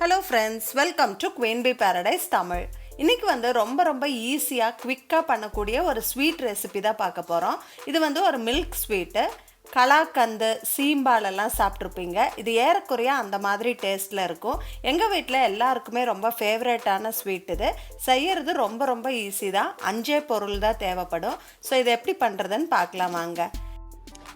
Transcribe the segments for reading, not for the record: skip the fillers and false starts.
Hello friends, welcome to Queen Bee Paradise Tamil. இன்னைக்கு வந்து ரொம்ப ஈஸியா குவிக்கா பண்ணக்கூடிய ஒரு ஸ்வீட் ரெசிபி தான் பார்க்க போறோம். இது வந்து ஒரு மில்க் ஸ்வீட். கலாக்கந்து சீம்பால் எல்லாம் சாப்பிட்டுருப்பீங்க. இது ஏறக்குறைய அந்த மாதிரி டேஸ்ட்ல இருக்கும். எங்க வீட்ல எல்லாருக்குமே ரொம்ப ஃபேவரட்டான ஸ்வீட் இது. செய்யிறது ரொம்ப ஈஸி தான். 5 பொருள் தான் தேவைப்படும். சோ இது எப்படி பண்றதுன்னு பார்க்கலாம் வாங்க.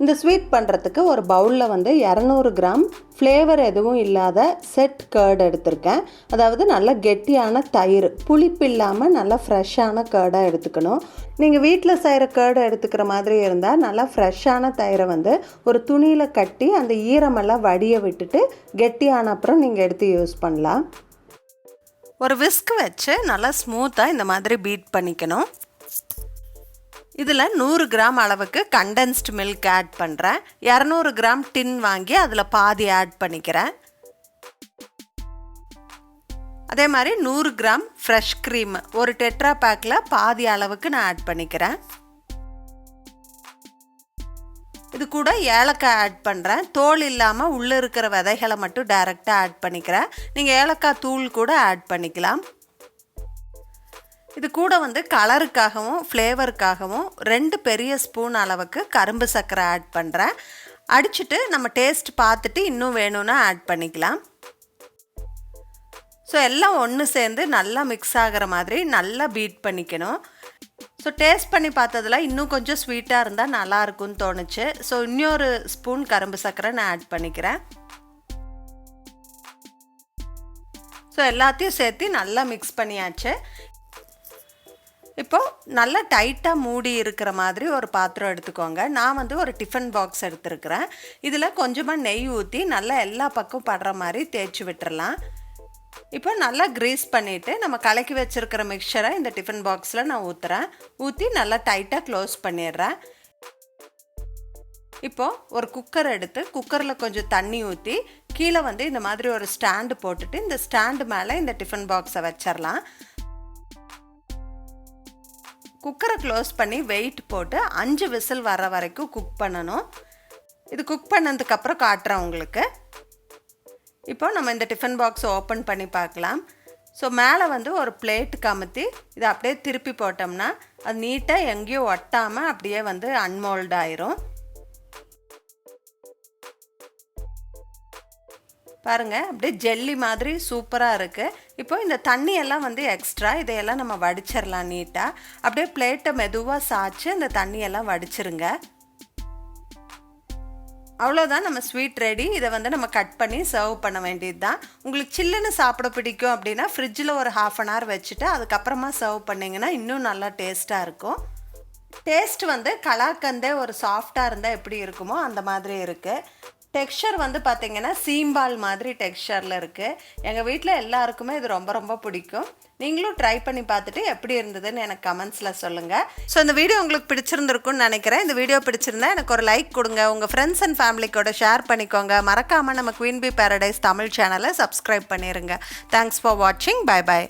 இந்த ஸ்வீட் பண்ணுறதுக்கு ஒரு பவுலில் வந்து 200 கிராம் ஃப்ளேவர் எதுவும் இல்லாத செட் கர்டு எடுத்திருக்கேன். அதாவது நல்ல கெட்டியான தயிர், புளிப்பு இல்லாமல் நல்லா ஃப்ரெஷ்ஷான கர்டாக எடுத்துக்கணும். நீங்கள் வீட்டில் செய்கிற கர்டை எடுத்துக்கிற மாதிரி இருந்தால் நல்லா ஃப்ரெஷ்ஷான தயிரை வந்து ஒரு துணியில் கட்டி அந்த ஈரமெல்லாம் வடிய விட்டுட்டு கெட்டியான அப்புறம் நீங்கள் எடுத்து யூஸ் பண்ணலாம். ஒரு விஸ்க் வச்சு நல்லா ஸ்மூத்தாக இந்த மாதிரி பீட் பண்ணிக்கணும். இதில் 100 கிராம் அளவுக்கு கண்டென்ஸ்டு மில்க் ஆட் பண்ணுறேன். 200 கிராம் டின் வாங்கி அதில் பாதி ஆட் பண்ணிக்கிறேன். அதே மாதிரி 100 கிராம் ஃப்ரெஷ் க்ரீம் ஒரு டெட்ரா பேக்கில் பாதி அளவுக்கு நான் ஆட் பண்ணிக்கிறேன். இது கூட ஏலக்காய் ஆட் பண்ணுறேன். தோல் இல்லாமல் உள்ளே இருக்கிற விதைகளை மட்டும் டைரெக்டாக ஆட் பண்ணிக்கிறேன். நீங்கள் ஏலக்காய் தூள் கூட ஆட் பண்ணிக்கலாம். இது கூட வந்து கலருக்காகவும் ஃப்ளேவருக்காகவும் 2 பெரிய ஸ்பூன் அளவுக்கு கரும்பு சர்க்கரை ஆட் பண்ணுறேன். அடிச்சுட்டு நம்ம டேஸ்ட் பார்த்துட்டு இன்னும் வேணும்னா ஆட் பண்ணிக்கலாம். ஸோ எல்லாம் ஒன்று சேர்ந்து நல்லா மிக்ஸ் ஆகிற மாதிரி நல்லா பீட் பண்ணிக்கணும். ஸோ டேஸ்ட் பண்ணி பார்த்ததில் இன்னும் கொஞ்சம் ஸ்வீட்டாக இருந்தால் நல்லாயிருக்கும்னு தோணுச்சு. ஸோ இன்னொரு ஸ்பூன் கரும்பு சர்க்கரை நான் ஆட் பண்ணிக்கிறேன். ஸோ எல்லாத்தையும் சேர்த்து நல்லா மிக்ஸ் பண்ணியாச்சு. இப்போது நல்லா டைட்டாக மூடி இருக்கிற மாதிரி ஒரு பாத்திரம் எடுத்துக்கோங்க. நான் வந்து ஒரு டிஃபன் பாக்ஸ் எடுத்துருக்கிறேன். இதில் கொஞ்சமாக நெய் ஊற்றி நல்லா எல்லா பக்கம் படுற மாதிரி தேய்ச்சி விட்டுறலாம். இப்போ நல்லா க்ரீஸ் பண்ணிவிட்டு நம்ம கலக்கி வச்சுருக்கிற மிக்சரை இந்த டிஃபன் பாக்ஸில் நான் ஊற்றி நல்லா டைட்டாக க்ளோஸ் பண்ணிடுறேன். இப்போது ஒரு குக்கர் எடுத்து குக்கரில் கொஞ்சம் தண்ணி ஊற்றி கீழே வந்து இந்த மாதிரி ஒரு ஸ்டாண்டு போட்டுட்டு இந்த ஸ்டாண்டு மேலே இந்த டிஃபன் பாக்ஸை வச்சிடலாம். குக்கரை க்ளோஸ் பண்ணி வெயிட் போட்டு 5 விசில் வர வரைக்கும் குக் பண்ணணும். இது குக் பண்ணதுக்கப்புறம் காட்டுறேன் உங்களுக்கு. இப்போ நம்ம இந்த டிஃபன் பாக்ஸ் ஓப்பன் பண்ணி பார்க்கலாம். ஸோ மேலே வந்து ஒரு பிளேட் கமுத்தி இதை அப்படியே திருப்பி போட்டோம்னா அது நீட்டாக எங்கேயும் ஒட்டாமல் அப்படியே வந்து அன்மோல்ட் ஆயிரும். பாருங்கள், அப்படியே ஜெல்லி மாதிரி சூப்பராக இருக்குது. இப்போ இந்த தண்ணியெல்லாம் வந்து எக்ஸ்ட்ரா, இதையெல்லாம் நம்ம வடிச்சிடலாம் நீட்டாக. அப்படியே பிளேட்டை மெதுவாக சாய்ச்சி இந்த தண்ணியெல்லாம் வடிச்சிருங்க. அவ்வளோதான், நம்ம ஸ்வீட் ரெடி. இதை வந்து நம்ம கட் பண்ணி சர்வ் பண்ண வேண்டியது தான். உங்களுக்கு சில்லுன்னு சாப்பிட பிடிக்கும் அப்படின்னா ஃப்ரிட்ஜில் ஒரு 1/2 அன் ஹவர் வச்சுட்டு அதுக்கப்புறமா சர்வ் பண்ணிங்கன்னா இன்னும் நல்லா டேஸ்ட்டாக இருக்கும். டேஸ்ட் வந்து கலாக்கந்தே ஒரு சாஃப்டாக இருந்தால் எப்படி இருக்குமோ அந்த மாதிரி இருக்குது. டெக்ஸ்சர் வந்து பார்த்திங்கன்னா சீம்பால் மாதிரி டெக்ஸ்சரில் இருக்குது. எங்கள் வீட்டில் எல்லாருக்குமே இது ரொம்ப பிடிக்கும். நீங்களும் ட்ரை பண்ணி பார்த்துட்டு எப்படி இருந்ததுன்னு எனக்கு கமெண்ட்ஸில் சொல்லுங்கள். ஸோ இந்த வீடியோ உங்களுக்கு பிடிச்சிருந்துருக்குன்னு நினைக்கிறேன். இந்த வீடியோ பிடிச்சிருந்தா எனக்கு ஒரு லைக் கொடுங்க. உங்கள் ஃப்ரெண்ட்ஸ் அண்ட் ஃபேமிலிக்கோட ஷேர் பண்ணிக்கோங்க. மறக்காமல் நம்ம குயின் பீ பேரடைஸ் தமிழ் சேனலை சப்ஸ்கிரைப் பண்ணிடுங்க. தேங்க்ஸ் ஃபார் வாட்சிங். பை.